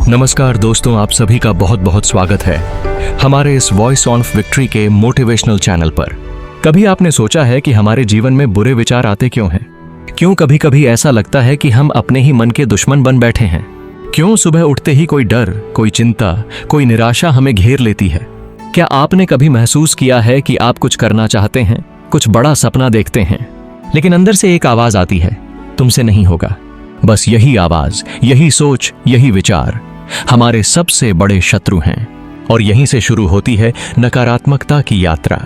नमस्कार दोस्तों, आप सभी का बहुत बहुत स्वागत है हमारे इस वॉइस ऑफ विक्ट्री के मोटिवेशनल चैनल पर। कभी आपने सोचा है कि हमारे जीवन में बुरे विचार आते क्यों हैं? क्यों कभी कभी ऐसा लगता है कि हम अपने ही मन के दुश्मन बन बैठे हैं? क्यों सुबह उठते ही कोई डर, कोई चिंता, कोई निराशा हमें घेर लेती है? क्या आपने कभी महसूस किया है कि आप कुछ करना चाहते हैं, कुछ बड़ा सपना देखते हैं, लेकिन अंदर से एक आवाज आती है, तुमसे नहीं होगा। बस यही आवाज, यही सोच, यही विचार हमारे सबसे बड़े शत्रु हैं। और यहीं से शुरू होती है नकारात्मकता की यात्रा।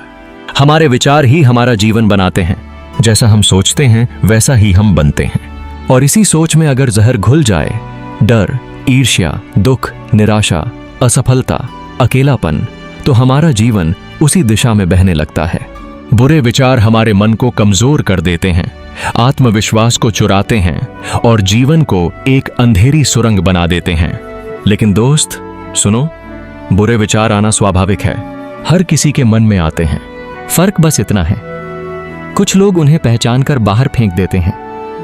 हमारे विचार ही हमारा जीवन बनाते हैं। जैसा हम सोचते हैं वैसा ही हम बनते हैं। और इसी सोच में अगर जहर घुल जाए, डर, ईर्ष्या, दुख, निराशा, असफलता, अकेलापन, तो हमारा जीवन उसी दिशा में बहने लगता है। बुरे विचार हमारे मन को कमजोर कर देते हैं, आत्मविश्वास को चुराते हैं और जीवन को एक अंधेरी सुरंग बना देते हैं। लेकिन दोस्त सुनो, बुरे विचार आना स्वाभाविक है। हर किसी के मन में आते हैं। फर्क बस इतना है, कुछ लोग उन्हें पहचान कर बाहर फेंक देते हैं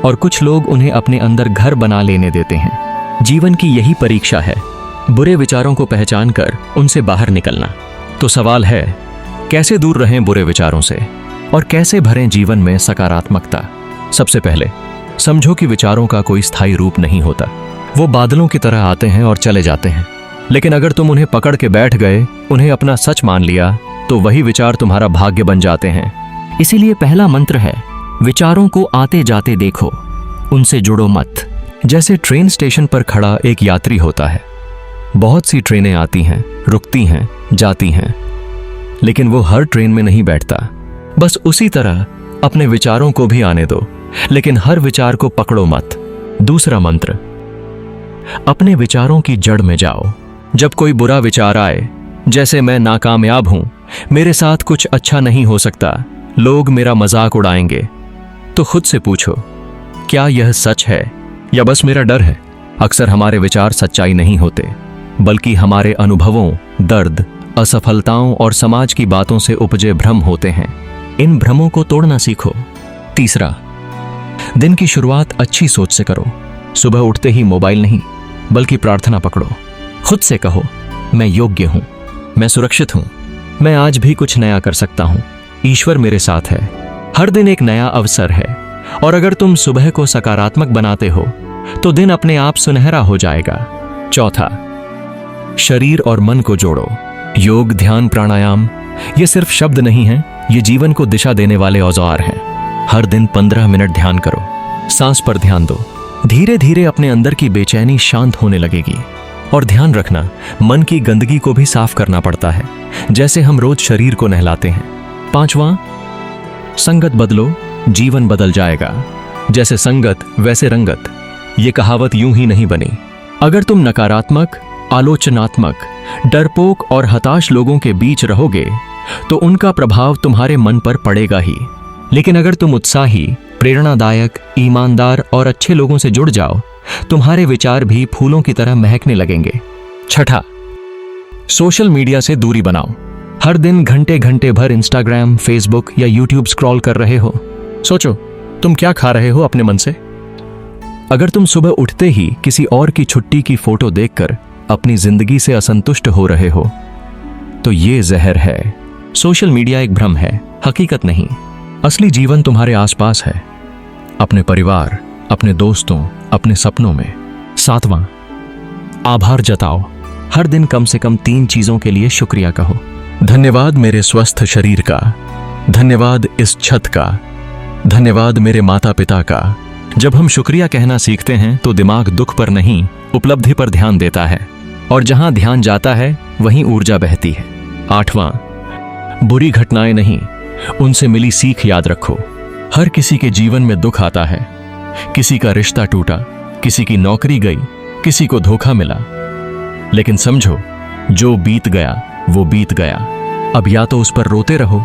और कुछ लोग उन्हें अपने अंदर घर बना लेने देते हैं। जीवन की यही परीक्षा है, बुरे विचारों को पहचान कर उनसे बाहर निकलना। तो सवाल है, कैसे दूर रहें बुरे विचारों से और कैसे भरें जीवन में सकारात्मकता? सबसे पहले समझो कि विचारों का कोई स्थायी रूप नहीं होता। वो बादलों की तरह आते हैं और चले जाते हैं। लेकिन अगर तुम उन्हें पकड़ के बैठ गए, उन्हें अपना सच मान लिया, तो वही विचार तुम्हारा भाग्य बन जाते हैं। इसीलिए पहला मंत्र है, विचारों को आते जाते देखो, उनसे जुड़ो मत। जैसे ट्रेन स्टेशन पर खड़ा एक यात्री होता है। बहुत सी ट्रेनें आती हैं, रुकती हैं, जाती हैं, लेकिन वो हर ट्रेन में नहीं बैठता। बस उसी तरह अपने विचारों को भी आने दो, लेकिन हर विचार को पकड़ो मत। दूसरा मंत्र, अपने विचारों की जड़ में जाओ। जब कोई बुरा विचार आए, जैसे मैं नाकामयाब हूं, मेरे साथ कुछ अच्छा नहीं हो सकता, लोग मेरा मजाक उड़ाएंगे, तो खुद से पूछो, क्या यह सच है या बस मेरा डर है? अक्सर हमारे विचार सच्चाई नहीं होते, बल्कि हमारे अनुभवों, दर्द, असफलताओं और समाज की बातों से उपजे भ्रम होते हैं। इन भ्रमों को तोड़ना सीखो। तीसरा, दिन की शुरुआत अच्छी सोच से करो। सुबह उठते ही मोबाइल नहीं, बल्कि प्रार्थना पकड़ो। खुद से कहो, मैं योग्य हूं, मैं सुरक्षित हूं, मैं आज भी कुछ नया कर सकता हूं, ईश्वर मेरे साथ है। हर दिन एक नया अवसर है, और अगर तुम सुबह को सकारात्मक बनाते हो तो दिन अपने आप सुनहरा हो जाएगा। चौथा, शरीर और मन को जोड़ो। योग, ध्यान, प्राणायाम ये सिर्फ शब्द नहीं हैं, ये जीवन को दिशा देने वाले औजार हैं। हर दिन 15 मिनट ध्यान करो, सांस पर ध्यान दो। धीरे धीरे अपने अंदर की बेचैनी शांत होने लगेगी। और ध्यान रखना, मन की गंदगी को भी साफ करना पड़ता है, जैसे हम रोज शरीर को नहलाते हैं। पांचवा, संगत बदलो, जीवन बदल जाएगा। जैसे संगत वैसे रंगत, ये कहावत यूं ही नहीं बनी। अगर तुम नकारात्मक, आलोचनात्मक, डरपोक और हताश लोगों के बीच रहोगे तो उनका प्रभाव तुम्हारे मन पर पड़ेगा ही। लेकिन अगर तुम उत्साही, प्रेरणादायक, ईमानदार और अच्छे लोगों से जुड़ जाओ, तुम्हारे विचार भी फूलों की तरह महकने लगेंगे। छठा, सोशल मीडिया से दूरी बनाओ। हर दिन घंटे घंटे भर इंस्टाग्राम, फेसबुक या यूट्यूब स्क्रॉल कर रहे हो। सोचो, तुम क्या खा रहे हो अपने मन से? अगर तुम सुबह उठते ही किसी और की छुट्टी की फोटो देखकर अपनी जिंदगी से असंतुष्ट हो रहे हो, तो ये जहर है। सोशल मीडिया एक भ्रम है, हकीकत नहीं। असली जीवन तुम्हारे आसपास है, अपने परिवार, अपने दोस्तों, अपने सपनों में। सातवां, आभार जताओ। हर दिन कम से कम 3 चीजों के लिए शुक्रिया कहो। धन्यवाद मेरे स्वस्थ शरीर का, धन्यवाद इस छत का, धन्यवाद मेरे माता पिता का। जब हम शुक्रिया कहना सीखते हैं तो दिमाग दुख पर नहीं, उपलब्धि पर ध्यान देता है, और जहां ध्यान जाता है वहीं ऊर्जा बहती है। आठवां, बुरी घटनाएं नहीं, उनसे मिली सीख याद रखो। हर किसी के जीवन में दुख आता है। किसी का रिश्ता टूटा, किसी की नौकरी गई, किसी को धोखा मिला, लेकिन समझो, जो बीत गया वो बीत गया। अब या तो उस पर रोते रहो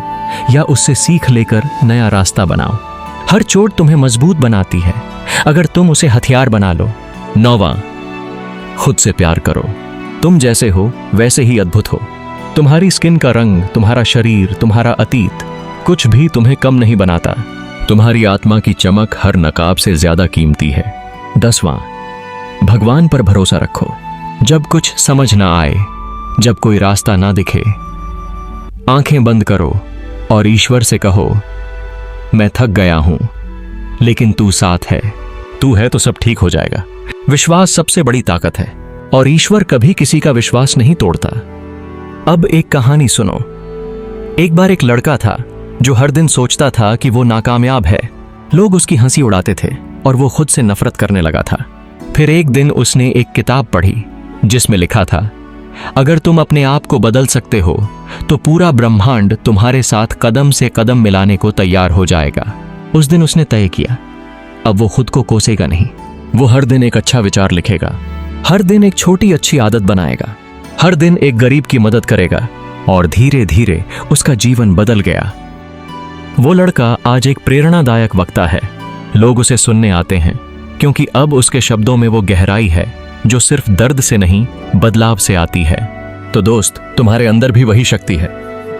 या उससे सीख लेकर नया रास्ता बनाओ। हर चोट तुम्हें मजबूत बनाती है, अगर तुम उसे हथियार बना लो। नौवां, खुद से प्यार करो। तुम जैसे हो वैसे ही अद्भुत हो। तुम्हारी स्किन का रंग, तुम्हारा शरीर, तुम्हारा अतीत, कुछ भी तुम्हें कम नहीं बनाता। तुम्हारी आत्मा की चमक हर नकाब से ज्यादा कीमती है। 10वां, भगवान पर भरोसा रखो। जब कुछ समझ ना आए, जब कोई रास्ता ना दिखे, आंखें बंद करो और ईश्वर से कहो, मैं थक गया हूं लेकिन तू साथ है, तू है तो सब ठीक हो जाएगा। विश्वास सबसे बड़ी ताकत है और ईश्वर कभी किसी का विश्वास नहीं तोड़ता। अब एक कहानी सुनो। एक बार एक लड़का था जो हर दिन सोचता था कि वो नाकामयाब है। लोग उसकी हंसी उड़ाते थे और वो खुद से नफरत करने लगा था। फिर एक दिन उसने एक किताब पढ़ी जिसमें लिखा था, अगर तुम अपने आप को बदल सकते हो तो पूरा ब्रह्मांड तुम्हारे साथ कदम से कदम मिलाने को तैयार हो जाएगा। उस दिन उसने तय किया, अब वो खुद को कोसेगा नहीं। वो हर दिन एक अच्छा विचार लिखेगा, हर दिन एक छोटी अच्छी आदत बनाएगा, हर दिन एक गरीब की मदद करेगा और धीरे धीरे उसका जीवन बदल गया। वो लड़का आज एक प्रेरणादायक वक्ता है। लोग उसे सुनने आते हैं क्योंकि अब उसके शब्दों में वो गहराई है जो सिर्फ दर्द से नहीं, बदलाव से आती है। तो दोस्त, तुम्हारे अंदर भी वही शक्ति है।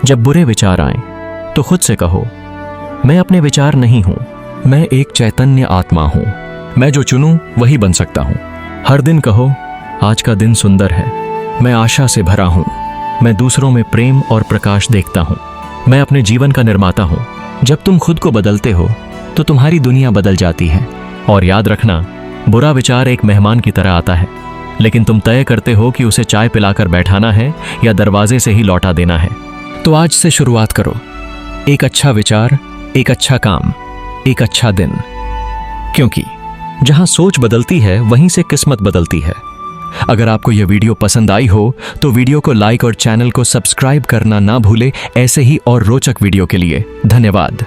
जब बुरे विचार आएं तो खुद से कहो, मैं अपने विचार नहीं हूं, मैं एक चैतन्य आत्मा हूं, मैं जो चुनूं वही बन सकता हूं। हर दिन कहो, आज का दिन सुंदर है, मैं आशा से भरा हूं, मैं दूसरों में प्रेम और प्रकाश देखता हूं, मैं अपने जीवन का निर्माता हूं। जब तुम खुद को बदलते हो तो तुम्हारी दुनिया बदल जाती है। और याद रखना, बुरा विचार एक मेहमान की तरह आता है, लेकिन तुम तय करते हो कि उसे चाय पिलाकर बैठाना है या दरवाजे से ही लौटा देना है। तो आज से शुरुआत करो। एक अच्छा विचार, एक अच्छा काम, एक अच्छा दिन। क्योंकि जहां सोच बदलती है वहीं से किस्मत बदलती है। अगर आपको यह वीडियो पसंद आई हो तो वीडियो को लाइक और चैनल को सब्सक्राइब करना ना भूले। ऐसे ही और रोचक वीडियो के लिए धन्यवाद।